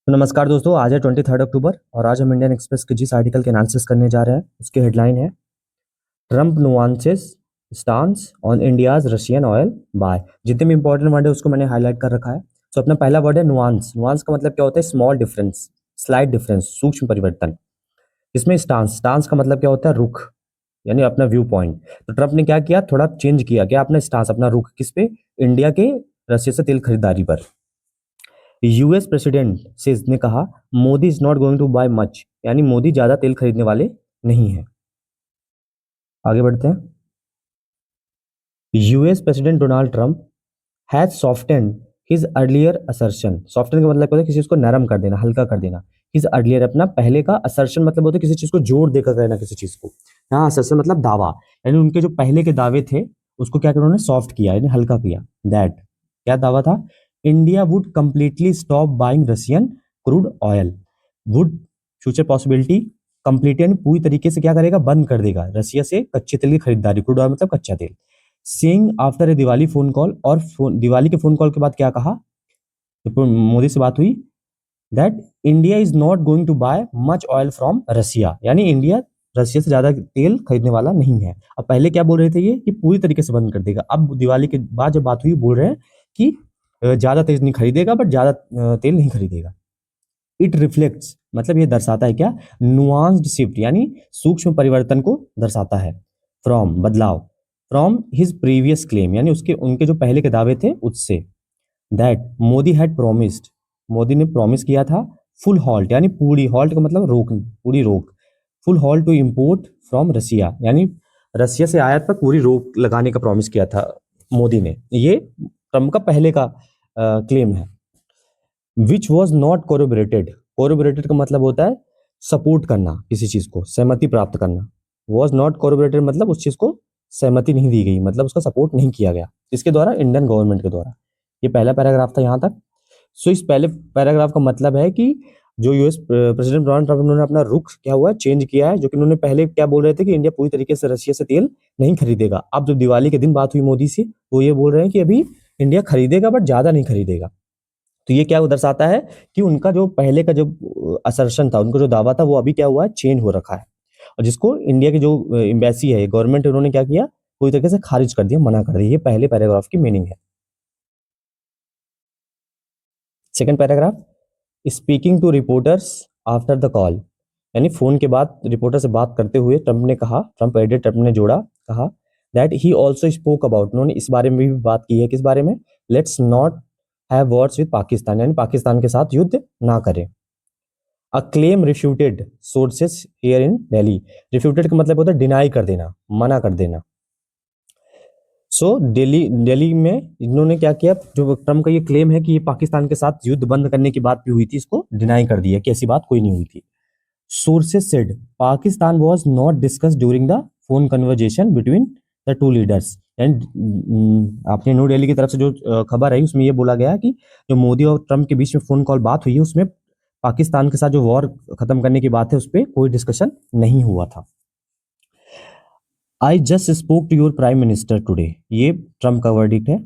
तो नमस्कार दोस्तों, आज है 23 अक्टूबर और आज हम इंडियन एक्सप्रेस के जिस आर्टिकल के एनालिसिस करने जा रहे हैं उसकी हेडलाइन है Trump nuances stance on India's Russian oil bye. जितने भी इंपॉर्टेंट वर्ड है उसको मैंने हाईलाइट कर रखा है। तो अपना पहला वर्ड है नुआंस। नुआंस का मतलब क्या होता है? स्मॉल डिफरेंस, स्लाइट डिफरेंस, सूक्ष्म परिवर्तन। इसमें स्टांस, स्टांस का मतलब क्या होता है? रुख, यानी अपना व्यू पॉइंट। तो ट्रम्प ने क्या किया? थोड़ा चेंज किया क्या अपना स्टांस, अपना रुख किस पे? इंडिया के रशिया से तेल खरीदारी पर। यूएस प्रेसिडेंट सेज ने कहा Modi is not going to buy much, यानी मोदी ज्यादा तेल खरीदने वाले नहीं है। आगे बढ़ते हैं। US president Donald Trump has softened his earlier assertion. Soften का मतलब होता है किसी चीज को नरम कर देना, हल्का कर देना। हिज अर्लियर अपना पहले का, असर्शन मतलब होता है किसी चीज को जोर देकर कहना किसी चीज को। यहाँ असर्शन मतलब दावा, यानी उनके जो पहले के दावे थे उसको क्या किया उन्होंने? सॉफ्ट किया, यानी हल्का किया। दैट क्या दावा था? India would completely stop buying Russian crude oil. Would future possibility, complete यानी पूरी तरीके से क्या करेगा? बंद कर देगा रशिया से कच्चे तेल की खरीदारी। क्रूड ऑयल मतलब कच्चा तेल। Saying after a Diwali phone call, और दिवाली के फोन कॉल के बाद क्या कहा? तो मोदी से बात हुई that India is not going to buy much oil from Russia, यानी इंडिया रशिया से ज्यादा तेल खरीदने वाला नहीं है। अब पहले क्या बोल रहे थे ये कि पूरी तरीके से बंद कर देगा। अब दिवाली के बाद जब बात हुई बोल रहे हैं कि ज्यादा तेल नहीं खरीदेगा, बट ज्यादा तेल नहीं खरीदेगा। इट रिफ्लेक्ट्स मतलब ये दर्शाता है क्या? नुआंस्ड शिफ्ट, यानी सूक्ष्म परिवर्तन को दर्शाता है। फ्रॉम बदलाव, फ्रॉम हिज प्रीवियस क्लेम, यानी उसके उनके जो पहले के दावे थे उससे। That Modi had promised, Modi ने प्रॉमिस किया था। फुल हॉल्ट, यानी पूरी हॉल्ट का मतलब रोक, पूरी रोक। Full halt to import from Russia, यानी रसिया से आयात पर पूरी रोक लगाने का प्रॉमिस किया था मोदी ने। ये ट्रम्प का पहले का क्लेम है। Which was not corroborated. Corroborated का मतलब होता है सपोर्ट करना, किसी चीज को सहमति प्राप्त करना। वॉज नॉट कोरोबरेटेड मतलब उस चीज को सहमति नहीं दी गई, मतलब उसका सपोर्ट नहीं किया गया। इसके द्वारा, इंडियन गवर्नमेंट के द्वारा। ये पहला पैराग्राफ था यहाँ तक। सो इस पहले पैराग्राफ का मतलब है कि जो यूएस प्रेसिडेंट डोनाल्ड ट्रंप, उन्होंने अपना रुख क्या हुआ? चेंज किया है। जो कि उन्होंने पहले क्या बोल रहे थे कि इंडिया पूरी तरीके से रशिया से तेल नहीं खरीदेगा। अब जब दिवाली के दिन बात हुई मोदी से, वो ये बोल रहे हैं कि अभी इंडिया खरीदेगा बट ज्यादा नहीं खरीदेगा। तो ये क्या दर्शाता है कि उनका जो पहले का जो असर्शन था, उनका जो दावा था, वो अभी क्या हुआ है? चेंज हो रखा है। और जिसको इंडिया की जो एम्बेसी है, गवर्नमेंट, उन्होंने क्या किया? पूरी तरीके से खारिज कर दिया, मना कर दिया। ये पहले पैराग्राफ की मीनिंग है। Second paragraph, speaking to reporters after the call, यानी फोन के बाद रिपोर्टर से बात करते हुए ट्रंप ने कहा, ट्रंप एडेड, ट्रंप ने जोड़ा, कहा that he also spoke about, उन्होंने इस बारे में भी बात की है। किस बारे में? Let's not have Wars with Pakistan, यानी पाकिस्तान के साथ युद्ध ना करें। A claim refuted sources here in Delhi. Refuted का मतलब होता है डिनाई कर देना, मना कर देना। सो दिल्ली दिल्ली में इन्होंने क्या किया? जो ट्रम्प का ये क्लेम है कि ये पाकिस्तान के साथ युद्ध बंद करने की बात भी हुई थी, इसको डिनाई कर दिया कि ऐसी बात कोई नहीं हुई थी। Sources said Pakistan was not discuss during the phone conversation between the two leaders. And आपने न्यू दिल्ली की तरफ से जो खबर आई उसमें ये बोला गया कि जो मोदी और ट्रम्प के बीच में फोन कॉल बात हुई है उसमें पाकिस्तान के साथ जो वॉर खत्म करने की बात है उस पर कोई डिस्कशन नहीं हुआ था। I just spoke to your prime minister today, ये ट्रम्प का वर्डिक्ट है,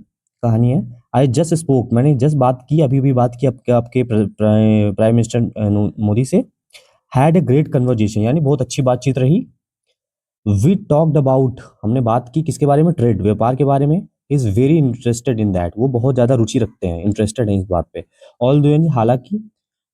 कहानी है। आई जस्ट स्पोक, मैंने जस्ट बात की, अभी भी बात की आपके प्राइम मिनिस्टर मोदी से। हैड ए ग्रेट कन्वर्जेशन, यानी बहुत अच्छी बातचीत रही। वी टॉक्ड अबाउट, हमने बात की किसके बारे में? ट्रेड, व्यापार के बारे में। Is very interested in that, वो बहुत ज्यादा रुचि रखते हैं, इंटरेस्टेड हैं इस बात पे। ऑल दो, यानी हालांकि।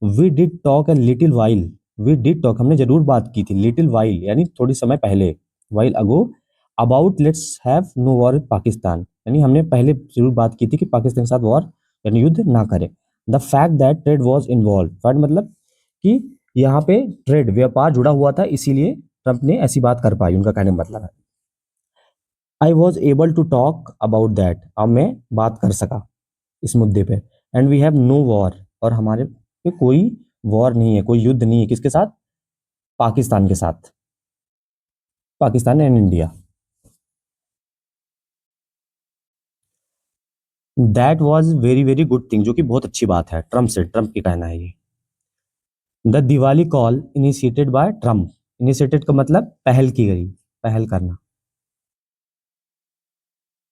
We did talk a little while, we did talk, हमने जरूर बात की थी। लिटिल वाइल यानी थोड़ी समय पहले, while ago, about let's have no war with Pakistan, यानी हमने पहले जरूर बात की थी कि पाकिस्तान के साथ वॉर यानी युद्ध ना करे। The fact that trade was involve, fact मतलब कि यहाँ पे ट्रेड, व्यापार जुड़ा हुआ था, इसीलिए ट्रंप ने ऐसी बात कर पाई, उनका कहने का मतलब है। I was able to talk about that, अब मैं बात कर सका इस मुद्दे पे। And we have no war, और हमारे पे कोई वॉर नहीं है, कोई युद्ध नहीं है। किसके साथ? पाकिस्तान के साथ, Pakistan and India. That was very very good thing, जो कि बहुत अच्छी बात है ट्रम्प से, ट्रम्प की कहना है ये। The Diwali call initiated by Trump, initiated का मतलब पहल की गई, पहल करना,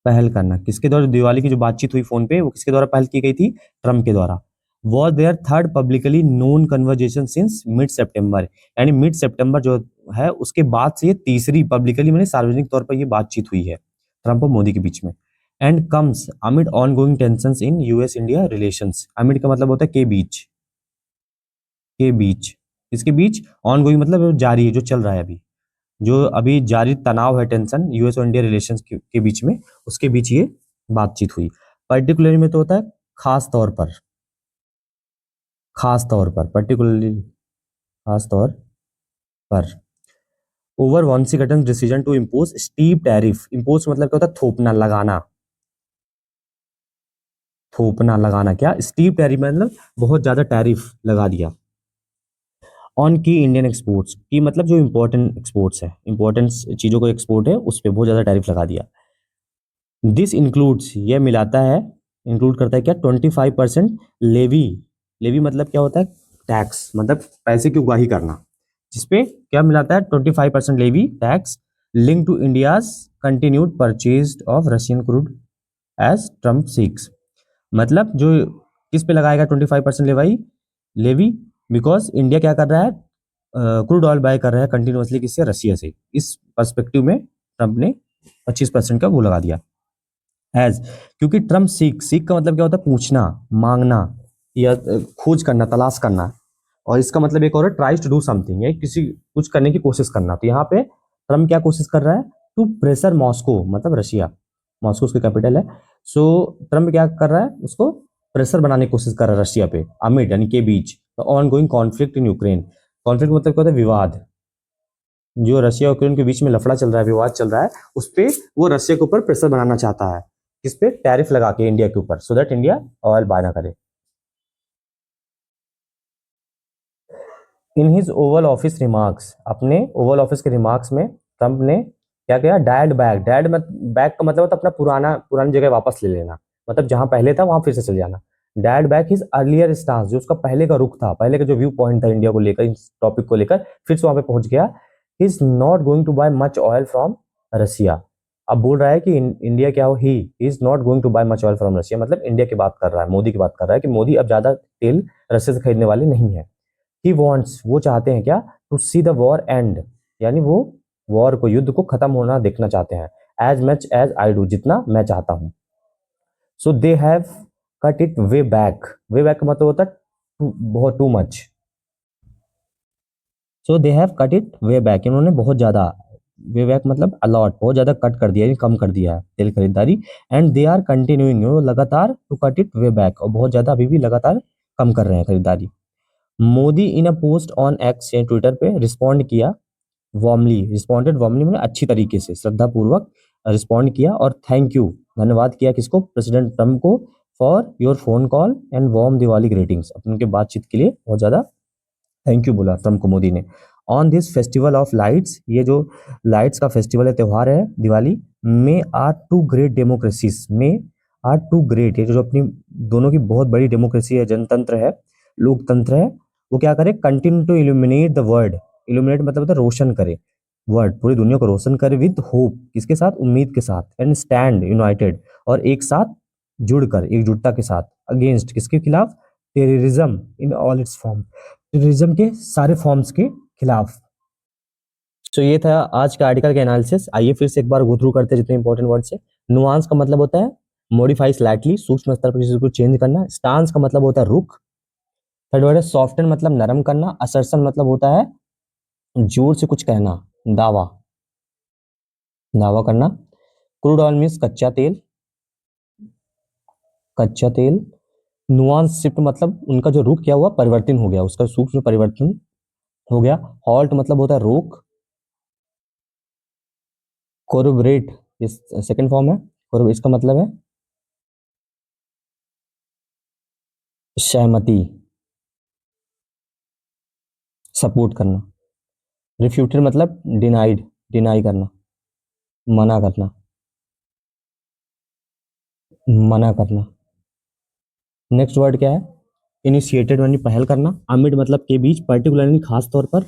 पहल करना। किसके द्वारा? दिवाली की जो बातचीत हुई फोन पे, वो किसके द्वारा पहल की गई थी? ट्रम्प के द्वारा। Was there third publicly known conversation since mid September, यानी मिड सेप्टेम्बर जो है उसके बाद से ये तीसरी पब्लिकली मैंने सार्वजनिक तौर पर ये बातचीत हुई है ट्रम्प और मोदी के बीच में। And comes amid on going tension in US India relations. Amid का मतलब होता है के बीच, के बीच, इसके बीच, ऑन गोइंग मतलब जारी है, जो चल रहा है अभी, जो अभी जारी तनाव है, टेंशन यूएस और इंडिया रिलेशंस के बीच में, उसके बीच ये बातचीत हुई। पर्टिकुलरली में तो होता है खास तौर पर, खास तौर पर, पर्टिकुलरली खास तौर पर। Over Washington decision to impose steep tariff, impose मतलब क्या होता है, थोपना, लगाना, थोपना, लगाना, क्या स्टीप टैरिफ मतलब बहुत ज्यादा टैरिफ लगा दिया ऑन की इंडियन एक्सपोर्ट्स, की मतलब जो इंपॉर्टेंट एक्सपोर्ट्स है, इंपॉर्टेंट चीजों को एक्सपोर्ट है उस पर बहुत ज्यादा टैरिफ लगा दिया। दिस इंक्लूड्स, ये मिलाता है, इंक्लूड करता है क्या, 25% लेवी, लेवी मतलब क्या होता है, टैक्स, मतलब पैसे की उगाही करना, जिसपे क्या मिलाता है, 25% levy tax link to India's continued purchase of Russian crude as Trump seeks. मतलब जो किस पे लगाएगा 25% लेवाई, लेवी, बिकॉज इंडिया क्या कर रहा है, क्रूड ऑयल बाय कर रहा है कंटिन्यूसली, किससे, रशिया से। इस पर्सपेक्टिव में ट्रम्प ने 25% का वो लगा दिया एज, क्योंकि ट्रम्प सीख, सीख का मतलब क्या होता है, पूछना, मांगना, या खोज करना, तलाश करना, और इसका मतलब एक और है ट्राइज टू डू समथिंग, या किसी कुछ करने की कोशिश करना। तो यहाँ पे ट्रम्प क्या कोशिश कर रहा है, टू प्रेशर मॉस्को, मतलब रशिया, मॉस्को उसकी कैपिटल है। सो ट्रम्प क्या कर रहा है, उसको प्रेशर बनाने की कोशिश कर रहा है रशिया पे, अमिड यानी के बीच, ongoing conflict in Ukraine. Conflict मतलब क्या होता है, विवाद, जो रशिया और यूक्रेन के बीच में लफड़ा चल रहा है, विवाद चल रहा है, उस पे वो रशिया के ऊपर प्रेशर बनाना चाहता है, किस पे, टैरिफ लगा के इंडिया के ऊपर, so that India oil bye ना करे। In his Oval office remarks, अपने ओवल ऑफिस के रिमार्क्स में ट्रंप ने क्या किया, डायड बैक, डायड बैक का मतलब होता है अपना पुरानी जगह वापस ले लेना, मतलब जहां पहले था वहां फिर से चले जाना। डायड बैक हिज अर्लियर स्टांस, जो उसका पहले का रुख था, पहले का जो व्यू पॉइंट था इंडिया को लेकर, इस टॉपिक को लेकर, फिर से वहां पे पहुंच गया। He is not going to buy much oil from Russia. अब बोल रहा है कि इंडिया क्या हो, he is not going to buy much oil from Russia, मतलब इंडिया की बात कर रहा है, मोदी की बात कर रहा है कि मोदी अब ज्यादा तेल रशिया से खरीदने वाले नहीं है। ही वॉन्ट्स, वो चाहते हैं क्या, to see the war end, यानी वो वॉर को, युद्ध को खत्म होना देखना चाहते हैं, as much as I do, जितना मैं चाहता हूं। So they have cut it way back, way back का मतलब होता है बहुत, too much. So they have cut it way back, इन्होंने बहुत ज्यादा, वे बैक मतलब अलॉट, बहुत ज्यादा कट कर दिया, यानी कम कर दिया है तेल खरीदारी। एंड दे आर कंटिन्यूइंग, लगातार, to cut it way back, और बहुत ज्यादा अभी भी लगातार कम कर रहे हैं खरीदारी। Modi in a post on X, Twitter पे रिस्पॉन्ड किया, वार्मली, रिस्पॉन्डेड वार्मली मैंने अच्छी तरीके से, श्रद्धापूर्वक रिस्पॉन्ड किया, और थैंक यू, धन्यवाद किया किसको, प्रेसिडेंट ट्रम्प को, for your phone call and warm Diwali greetings, अपन के बातचीत के लिए बहुत ज्यादा थैंक यू बोला ट्रम्प को मोदी ने। On this festival of lights, ये जो लाइट्स का फेस्टिवल है, त्यौहार है Diwali, may our two great democracies, may our two great, ये जो अपनी दोनों की बहुत बड़ी डेमोक्रेसी है, जनतंत्र है, लोकतंत्र है, वो क्या करे, continue to illuminate the world, illuminate मतलब होता है रोशन करे, वर्ल्ड, पूरी दुनिया को रोशन करे, विद होप, किसके साथ, उम्मीद के साथ, एंड स्टैंड यूनाइटेड, और एक साथ जुड़कर, एकजुटता के साथ, अगेंस्ट, किसके खिलाफ, terrorism in all it's form, terrorism के सारे फॉर्म्स के खिलाफ। तो ये था आज का आर्टिकल का एनालिसिस। आइए फिर से एक बार गो थ्रू करते हैं जितने इंपॉर्टेंट वर्ड्स है। नुआंस का मतलब होता है मॉडिफाई स्लाइटली, सूक्ष्म स्तर पर किसी को चेंज करना। स्टांस का मतलब होता है रुख। थर्ड वर्ड है सॉफ्टन, मतलब नरम करना। असर्शन मतलब होता है जोर से कुछ कहना, दावा, दावा करना। क्रूड ऑयल मीन्स कच्चा तेल, कच्चा तेल। नुआंस शिफ्ट मतलब उनका जो रुख क्या हुआ, परिवर्तन हो गया, उसका सूक्ष्म परिवर्तन हो गया। हॉल्ट मतलब होता है रोक। कोरोबरेट, ये सेकंड फॉर्म है, इसका मतलब है सहमति, सपोर्ट करना। रिफ्यूटेड मतलब डिनाइड, डिनाई करना, मना करना, मना करना। नेक्स्ट वर्ड क्या है, इनिशिएटेड यानी पहल करना। अमिड मतलब के बीच, पर्टिकुलरली खास तौर पर।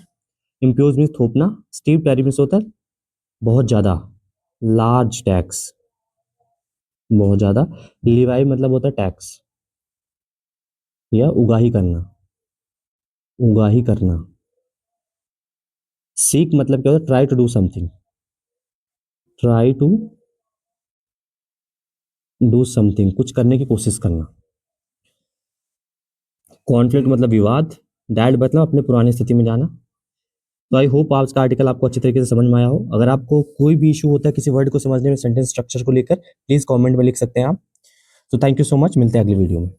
इम्प्योज मीन्स थोपना। स्टीव टैरिफ मीन्स होता है बहुत ज्यादा, लार्ज टैक्स, बहुत ज्यादा। लिवाई मतलब होता है टैक्स, या उगाही करना, उगाही करना। सीक मतलब क्या होता है, try to do something, try to do something, कुछ करने की कोशिश करना। कॉन्फ्लिक्ट मतलब विवाद। डैड मतलब अपने पुरानी स्थिति में जाना। तो आई होप आज का आर्टिकल आपको अच्छी तरीके से समझ में आया हो। अगर आपको कोई भी इशू होता है किसी वर्ड को समझने में, सेंटेंस स्ट्रक्चर को लेकर, प्लीज कमेंट में लिख सकते हैं आप। तो थैंक यू सो मच, मिलते हैं अगली वीडियो में।